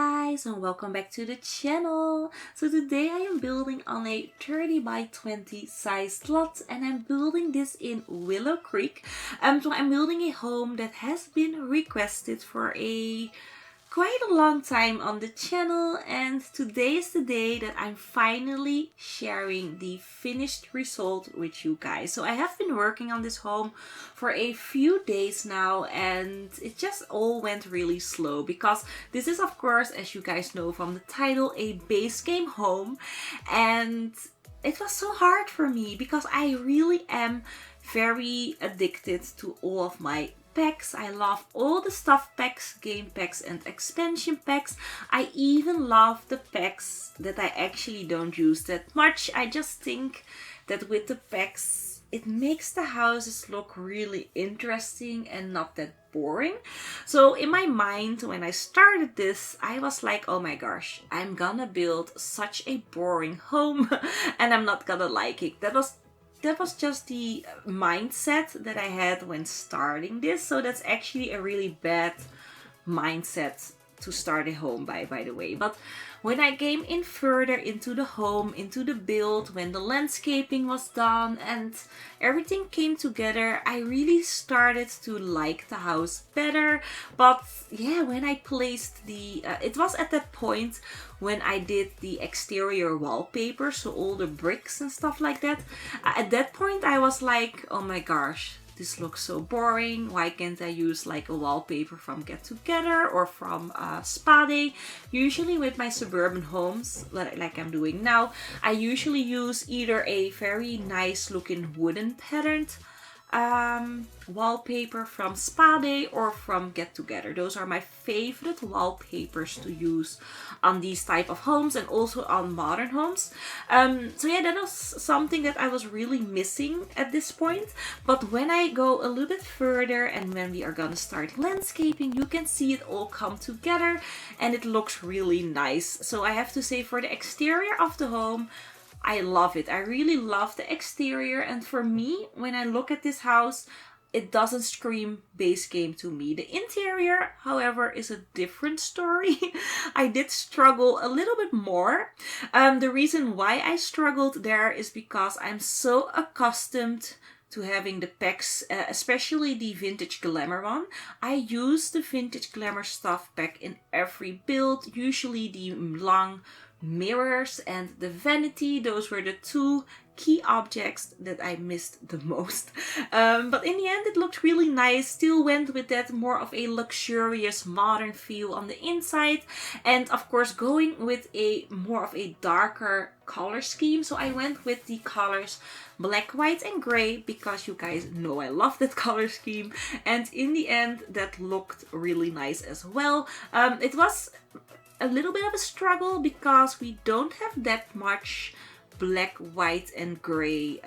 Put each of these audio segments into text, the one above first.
guys, and welcome back to the channel. So today I am building on a 30 by 20 sized lot, and I'm building this in Willow Creek. So I'm building a home that has been requested for quite a long time on the channel, and today is the day that I'm finally sharing the finished result with you guys. So I have been working on this home for a few days now, and it just all went really slow because this is, of course, as you guys know from the title, a base game home, and it was so hard for me because I really am very addicted to all of my packs. I love all the stuff packs, game packs and expansion packs. I even love the packs that I actually don't use that much. I just think that with the packs it makes the houses look really interesting and not that boring. So in my mind, when I started this, I was like, oh my gosh, I'm gonna build such a boring home and I'm not gonna like it. That was just the mindset that I had when starting this. So that's actually a really bad mindset to start a home by the way. But when I came in further into the home, into the build, when the landscaping was done and everything came together, I really started to like the house better. But yeah, when I placed it was at that point when I did the exterior wallpaper, so all the bricks and stuff like that. At that point I was like, oh my gosh, this looks so boring. Why can't I use like a wallpaper from Get Together or from Spa Day? Usually with my suburban homes, like I'm doing now, I usually use either a very nice looking wooden patterned wallpaper from Spa Day or from Get Together. Those are my favorite wallpapers to use on these type of homes and also on modern homes. So yeah, that was something that I was really missing at this point. But when I go a little bit further and when we are gonna start landscaping, you can see it all come together and it looks really nice. So I have to say, for the exterior of the home, I love it. I really love the exterior, and for me, when I look at this house, it doesn't scream base game to me. The interior, however, is a different story. I did struggle a little bit more. The reason why I struggled there is because I'm so accustomed to having the packs, especially the Vintage Glamour one. I use the Vintage Glamour stuff pack in every build, usually the long mirrors and the vanity. Those were the two key objects that I missed the most. But in the end it looked really nice. Still went with that more of a luxurious modern feel on the inside, and of course going with a more of a darker color scheme. So I went with the colors black, white and gray because you guys know I love that color scheme, and in the end that looked really nice as well. It was a little bit of a struggle because we don't have that much black, white and gray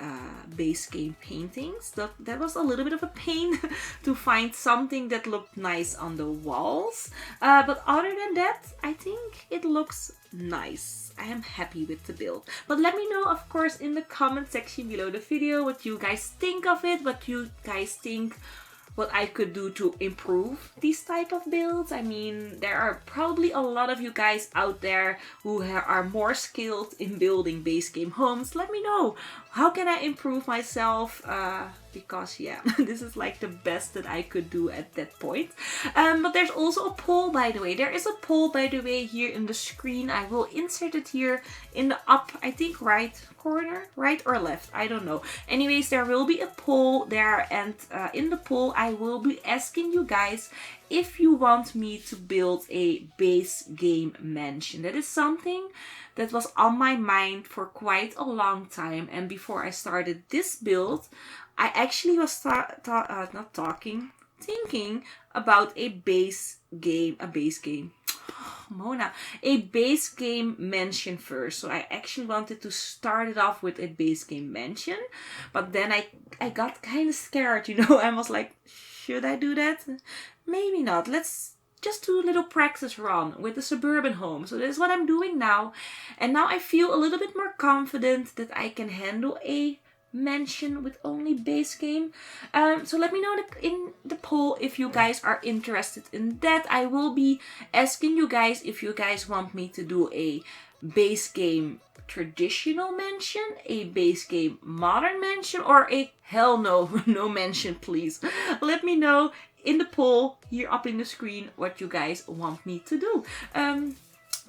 base game paintings. That was a little bit of a pain to find something that looked nice on the walls. But other than that, I think it looks nice. I am happy with the build. But let me know, of course, in the comment section below the video what you guys think of it, what you guys think what I could do to improve these type of builds. I mean, there are probably a lot of you guys out there who are more skilled in building base game homes. Let me know, how can I improve myself? Because yeah, this is like the best that I could do at that point. But there's also a poll, by the way. There is a poll, by the way, here in the screen. I will insert it here in the up, I think, right corner, right or left, I don't know. Anyways, there will be a poll there, and in the poll I will be asking you guys if you want me to build a base game mansion. That is something that was on my mind for quite a long time, and before I started this build, I actually was thinking about a base game mansion first. So I actually wanted to start it off with a base game mansion, but then I got kind of scared, you know. I was like, should I do that? Maybe not. Let's just do a little practice run with the suburban home. So that's what I'm doing now, and now I feel a little bit more confident that I can handle a mansion with only base game. So let me know in the poll if you guys are interested in that. I will be asking you guys if you guys want me to do a base game traditional mansion, a base game modern mansion, or a hell no, no mansion, please. Let me know in the poll here up in the screen what you guys want me to do.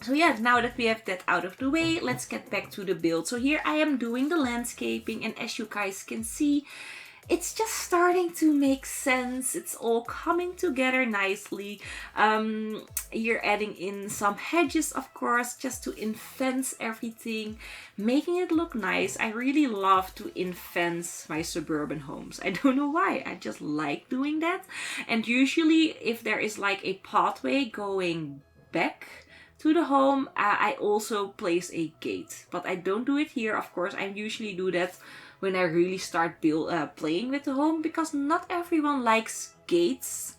So yeah, now that we have that out of the way, let's get back to the build. So here I am doing the landscaping, and as you guys can see, it's just starting to make sense. It's all coming together nicely. You're adding in some hedges, of course, just to fence everything, making it look nice. I really love to fence my suburban homes. I don't know why, I just like doing that. And usually if there is like a pathway going back to the home, I also place a gate. But I don't do it here, of course. I usually do that when I really start playing with the home, because not everyone likes gates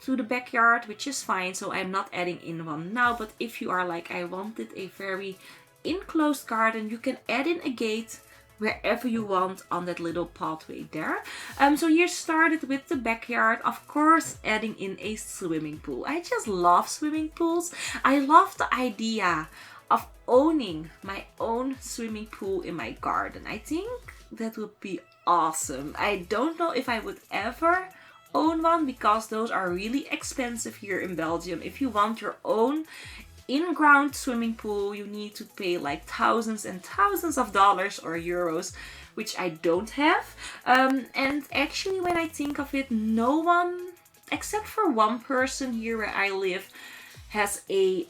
to the backyard, which is fine. So I'm not adding in one now. But if you are like, I wanted a very enclosed garden, you can add in a gate wherever you want on that little pathway there. So here started with the backyard, of course, adding in a swimming pool. I just love swimming pools. I love the idea of owning my own swimming pool in my garden. I think that would be awesome. I don't know if I would ever own one, because those are really expensive here in Belgium. If you want your own in-ground swimming pool, you need to pay like thousands and thousands of dollars or euros, which I don't have. And actually, when I think of it, no one, except for one person here where I live, has a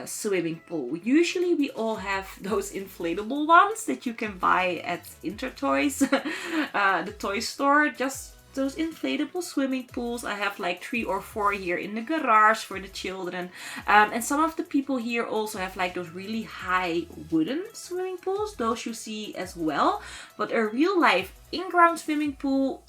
swimming pool. Usually we all have those inflatable ones that you can buy at Intertoys, the toy store, just those inflatable swimming pools. I have like 3 or 4 here in the garage for the children. And some of the people here also have like those really high wooden swimming pools. Those you see as well. But a real life in-ground swimming pool,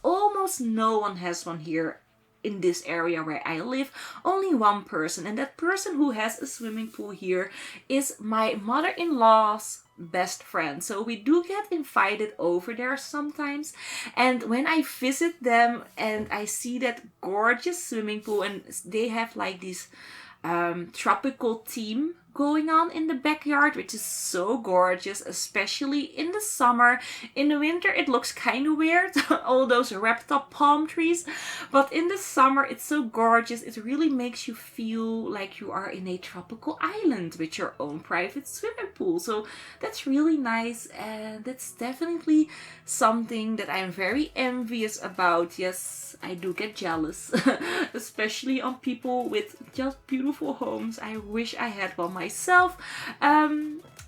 almost no one has one here in this area where I live. Only one person, and that person who has a swimming pool here is my mother-in-law's best friend. So we do get invited over there sometimes, and when I visit them and I see that gorgeous swimming pool, and they have like this tropical theme going on in the backyard, which is so gorgeous, especially in the summer. In the winter it looks kind of weird, all those wrapped up palm trees, but in the summer it's so gorgeous. It really makes you feel like you are in a tropical island with your own private swimming pool. So that's really nice, and that's definitely something that I'm very envious about. Yes, I do get jealous, especially on people with just beautiful homes. I wish I had one myself.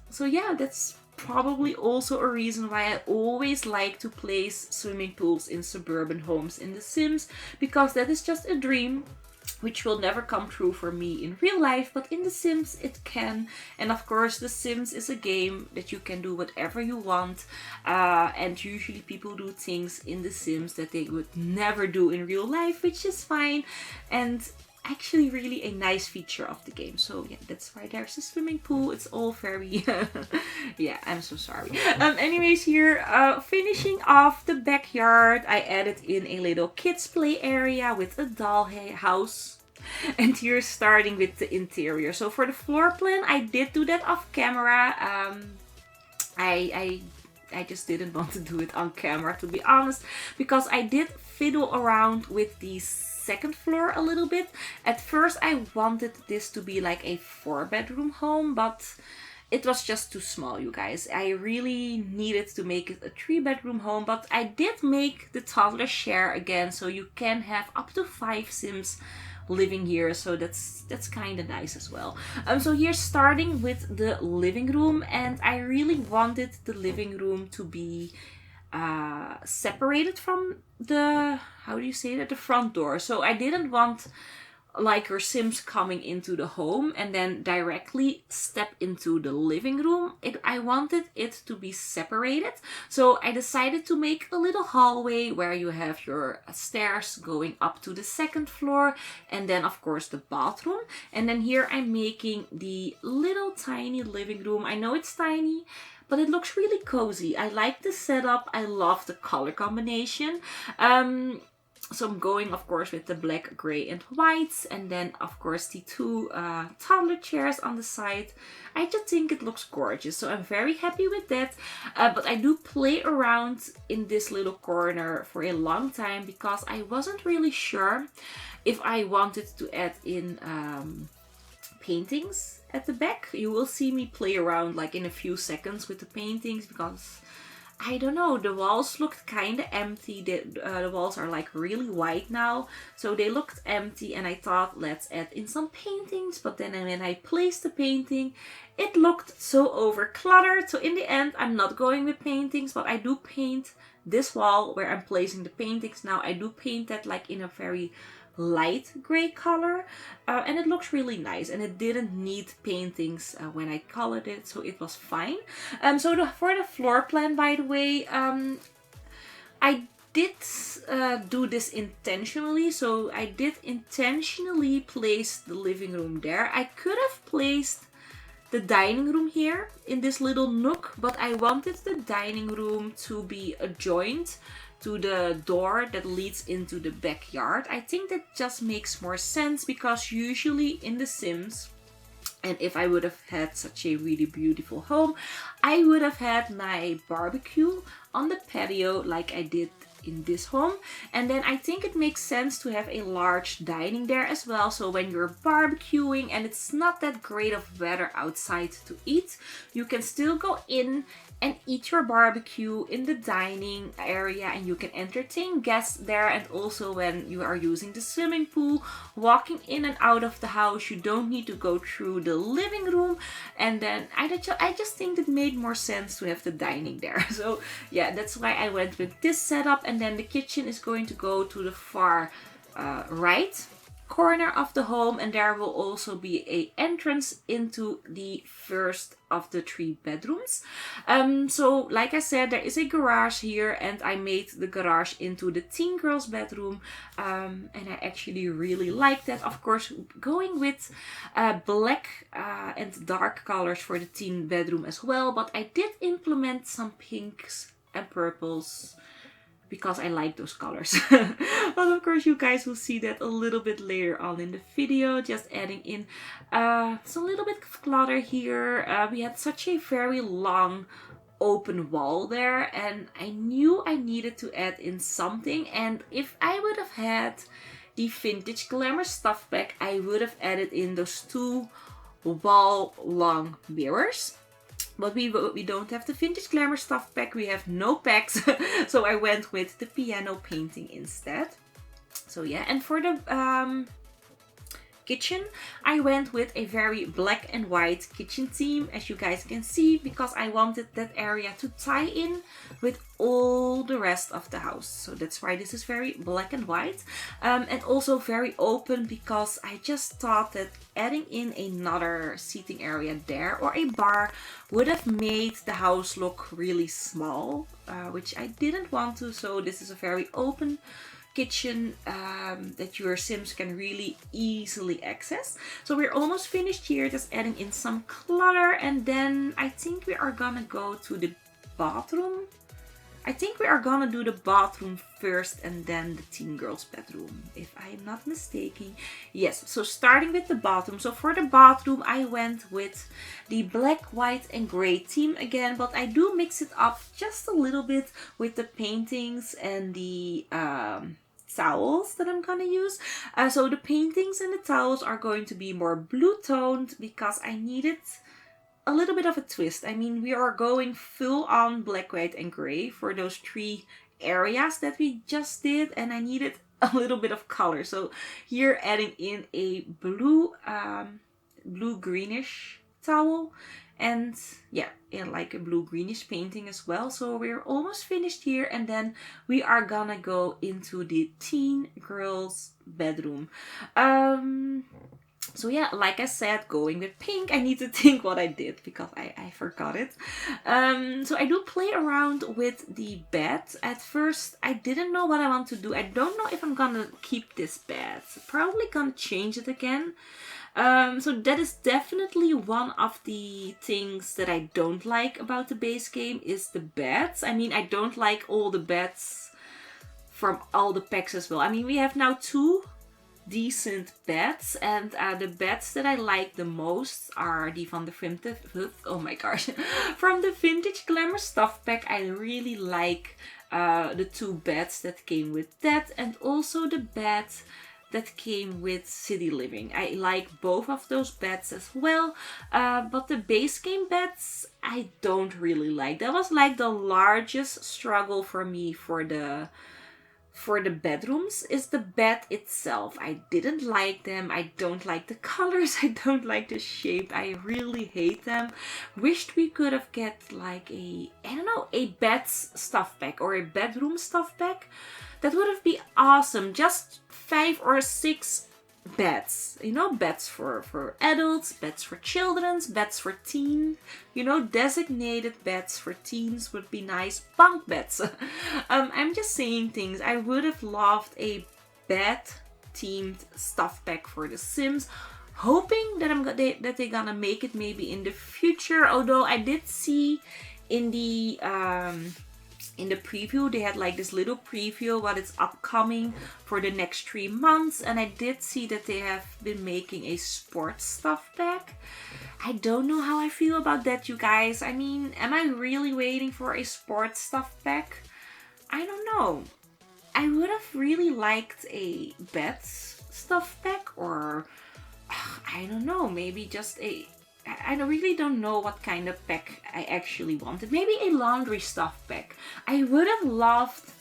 So yeah, that's probably also a reason why I always like to place swimming pools in suburban homes in The Sims, because that is just a dream which will never come true for me in real life, but in The Sims it can. And of course, The Sims is a game that you can do whatever you want, and usually people do things in The Sims that they would never do in real life, which is fine, and actually really a nice feature of the game. So yeah, that's why there's a swimming pool. It's all very yeah, I'm so sorry. Anyways, here finishing off the backyard, I added in a little kids play area with a doll house, and here starting with the interior. So for the floor plan, I did do that off camera. I just didn't want to do it on camera, to be honest, because I did fiddle around with these second floor a little bit. At first I wanted this to be like a 4-bedroom home, but it was just too small, you guys. I really needed to make it a 3-bedroom home, but I did make the toddler share again, so you can have up to 5 Sims living here, so that's kind of nice as well. So here starting with the living room, and I really wanted the living room to be separated from the, how do you say that, the front door. So I didn't want like your Sims coming into the home and then directly step into the living room. I wanted it to be separated. So I decided to make a little hallway where you have your stairs going up to the second floor, and then of course the bathroom. And then here I'm making the little tiny living room. I know it's tiny, but it looks really cozy. I like the setup. I love the color combination. So I'm going, of course, with the black, gray, and whites. And then, of course, the two toddler chairs on the side. I just think it looks gorgeous. So I'm very happy with that. But I do play around in this little corner for a long time because I wasn't really sure if I wanted to add in paintings at the back. You will see me play around like in a few seconds with the paintings because I don't know, the walls looked kind of empty. The walls are like really white now, so they looked empty, and I thought let's add in some paintings. But then when I placed the painting, it looked so over cluttered. So in the end, I'm not going with paintings, but I do paint this wall where I'm placing the paintings now. I do paint that like in a very light gray color, and it looks really nice, and it didn't need paintings when I colored it, so it was fine. So for the floor plan, by the way, I did do this intentionally. So I did intentionally place the living room there. I could have placed the dining room here in this little nook, but I wanted the dining room to be adjoined to the door that leads into the backyard. I think that just makes more sense because usually in The Sims, and if I would have had such a really beautiful home, I would have had my barbecue on the patio like I did in this home. And then I think it makes sense to have a large dining there as well. So when you're barbecuing and it's not that great of weather outside to eat, you can still go in and eat your barbecue in the dining area, and you can entertain guests there. And also when you are using the swimming pool, walking in and out of the house, you don't need to go through the living room. And then I just think it made more sense to have the dining there. So yeah, that's why I went with this setup. And then the kitchen is going to go to the far right corner of the home, and there will also be a entrance into the first of the 3 bedrooms. So like I said, there is a garage here, and I made the garage into the teen girls bedroom, and I actually really like that. Of course, going with black and dark colors for the teen bedroom as well, but I did implement some pinks and purples because I like those colors. But of course you guys will see that a little bit later on in the video, just adding in some little bit of clutter here. We had such a very long open wall there, and I knew I needed to add in something. And if I would have had the vintage glamour stuff pack, I would have added in those 2 wall long mirrors. But we don't have the vintage glamour stuff pack. We have no packs. So I went with the piano painting instead. So yeah, and for the kitchen, I went with a very black and white kitchen theme, as you guys can see, because I wanted that area to tie in with all the rest of the house. So that's why this is very black and white, and also very open, because I just thought that adding in another seating area there or a bar would have made the house look really small, which I didn't want to. So this is a very open kitchen that your Sims can really easily access. So we're almost finished here, just adding in some clutter, and then I think we are gonna go to the bathroom. I think we are gonna do the bathroom first and then the teen girls bedroom, if I am not mistaken. Yes, so starting with the bathroom. So for the bathroom, I went with the black, white and gray theme again, but I do mix it up just a little bit with the paintings and the towels that I'm gonna use. So the paintings and the towels are going to be more blue toned because I needed a little bit of a twist. I mean, we are going full on black, white and gray for those 3 areas that we just did, and I needed a little bit of color. So here adding in a blue blue greenish towel, And yeah, in like a blue greenish painting as well. So we're almost finished here, and then we are gonna go into the teen girls bedroom. So yeah, like I said, going with pink, I need to think what I did because I forgot it. So I do play around with the bed. At first, I didn't know what I want to do. I don't know if I'm gonna keep this bed. Probably gonna change it again. So that is definitely one of the things that I don't like about the base game is the beds. I mean, I don't like all the beds from all the packs as well. I mean, we have now 2 decent beds, and the beds that I like the most are the from the vintage, oh my gosh, from the Vintage Glamour Stuff Pack. I really like the 2 beds that came with that, and also the bed that came with City Living. I like both of those beds as well, but the base game beds I don't really like. That was like the largest struggle for me for the bedrooms is the bed itself. I didn't like them. I don't like the colors. I don't like the shape. I really hate them. Wished we could have get like a, I don't know, a bed stuff pack or a bedroom stuff pack. That would have been awesome. Just 5 or 6 beds. You know, beds for adults, beds for children, beds for teens. You know, designated beds for teens would be nice. Bunk beds. I'm just saying things. I would have loved a bed themed stuff pack for The Sims. Hoping that they're gonna make it maybe in the future. Although I did see in the preview, they had like this little preview what is upcoming for the next 3 months, and I did see that they have been making a sports stuff pack. I don't know how I feel about that, you guys. I mean, am I really waiting for a sports stuff pack? I don't know. I would have really liked a beds stuff pack, or I don't know, maybe just I really don't know what kind of pack I actually wanted. Maybe a laundry stuff pack. I would have loved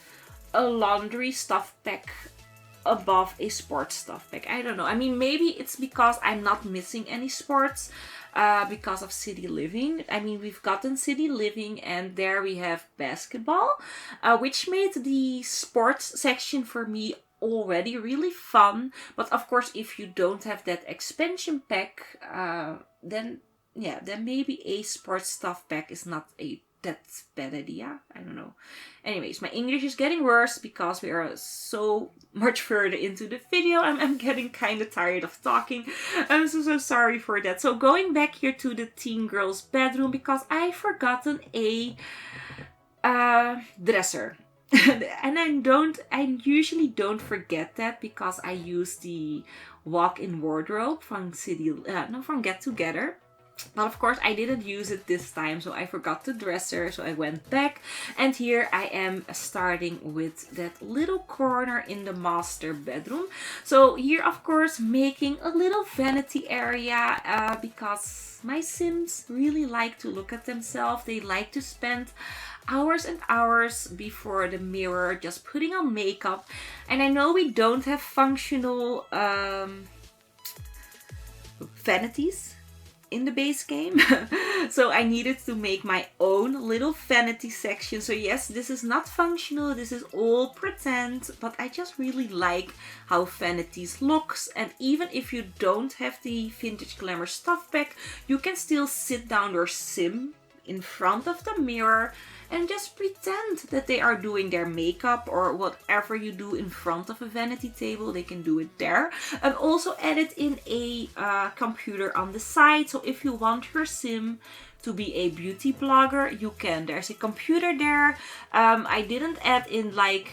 a laundry stuff pack above a sports stuff pack. I don't know. I mean, maybe it's because I'm not missing any sports because of City Living. I mean, we've gotten City Living, and there we have basketball, which made the sports section for me already really fun. But of course, if you don't have that expansion pack, then maybe a sports stuff pack is not that bad idea. I don't know. Anyways, my English is getting worse because we are so much further into the video. I'm getting kind of tired of talking. I'm so sorry for that. So going back here to the teen girl's bedroom, because I forgotten a dresser. And I usually don't forget that because I use the walk-in wardrobe from from Get Together. But of course I didn't use it this time, so I forgot the dresser, so I went back. And here I am starting with that little corner in the master bedroom. So here, of course, making a little vanity area because my Sims really like to look at themselves. They like to spend hours and hours before the mirror just putting on makeup. And I know we don't have functional vanities in the base game. So I needed to make my own little vanity section. So yes, this is not functional, this is all pretend, but I just really like how vanities looks. And even if you don't have the Vintage Glamour stuff pack, you can still sit down your Sim in front of the mirror and just pretend that they are doing their makeup or whatever you do in front of a vanity table. They can do it there. And also edit in a computer on the side. So if you want your Sim to be a beauty blogger, you can. There's a computer there. I didn't add in like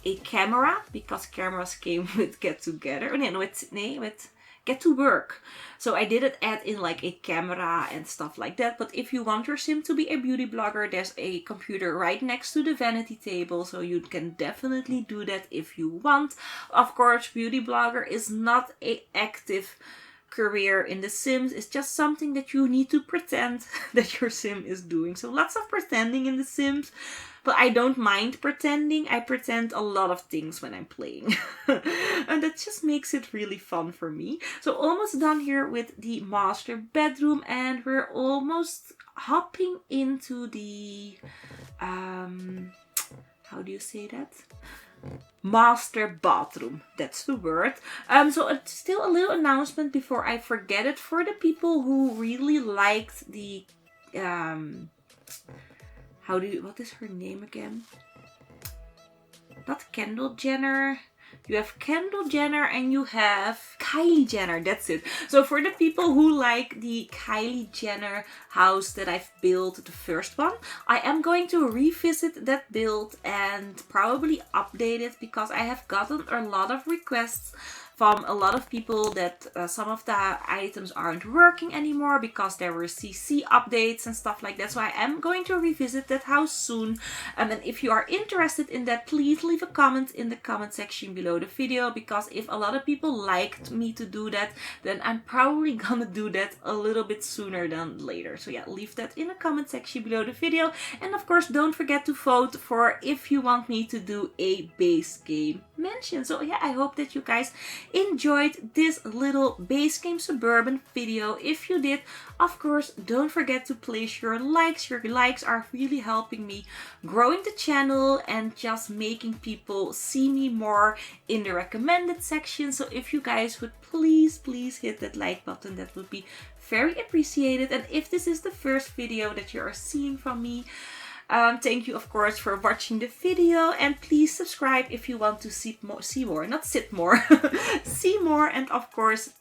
a camera because cameras came with Get Together. With Get to Work. So I didn't add in like a camera and stuff like that. But if you want your Sim to be a beauty blogger, there's a computer right next to the vanity table. So you can definitely do that if you want. Of course, beauty blogger is not an active career in The Sims is just something that you need to pretend that your sim is doing. So lots of pretending in The Sims. But I don't mind pretending. I pretend a lot of things when I'm playing. And that just makes it really fun for me. So almost done here with the master bedroom. And we're almost hopping into the... how do you say that? Master bathroom. That's the word. So it's still a little announcement before I forget it. For the people who really liked the... what is her name again? Not Kendall Jenner. You have Kendall Jenner and you have Kylie Jenner. That's it. So for the people who like the Kylie Jenner house that I've built, the first one, I am going to revisit that build and probably update it because I have gotten a lot of requests from a lot of people that some of the items aren't working anymore because there were CC updates and stuff like that. So I am going to revisit that house soon. And if you are interested in that, please leave a comment in the comment section below the video, because if a lot of people liked me to do that, then I'm probably gonna do that a little bit sooner than later. So yeah, leave that in the comment section below the video. And of course, don't forget to vote for if you want me to do a base game mention. So yeah, I hope that you guys enjoyed this little base game Suburban video. If you did, of course, don't forget to place your likes. Your likes are really helping me growing the channel and just making people see me more in the recommended section. So if you guys would please hit that like button, that would be very appreciated. And if this is the first video that you are seeing from me, thank you, of course, for watching the video, and please subscribe if you want to see more, see more, and of course,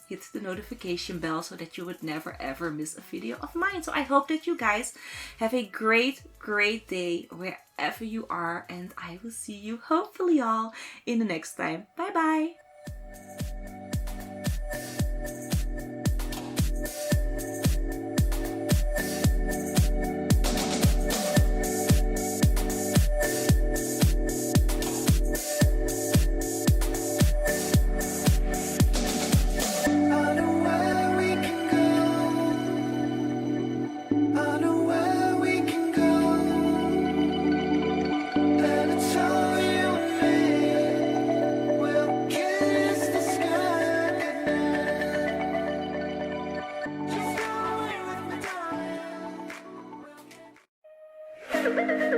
hit the notification bell so that you would never ever miss a video of mine. So I hope that you guys have a great day wherever you are, and I will see you hopefully all in the next time. Bye bye. Just go away with my darling.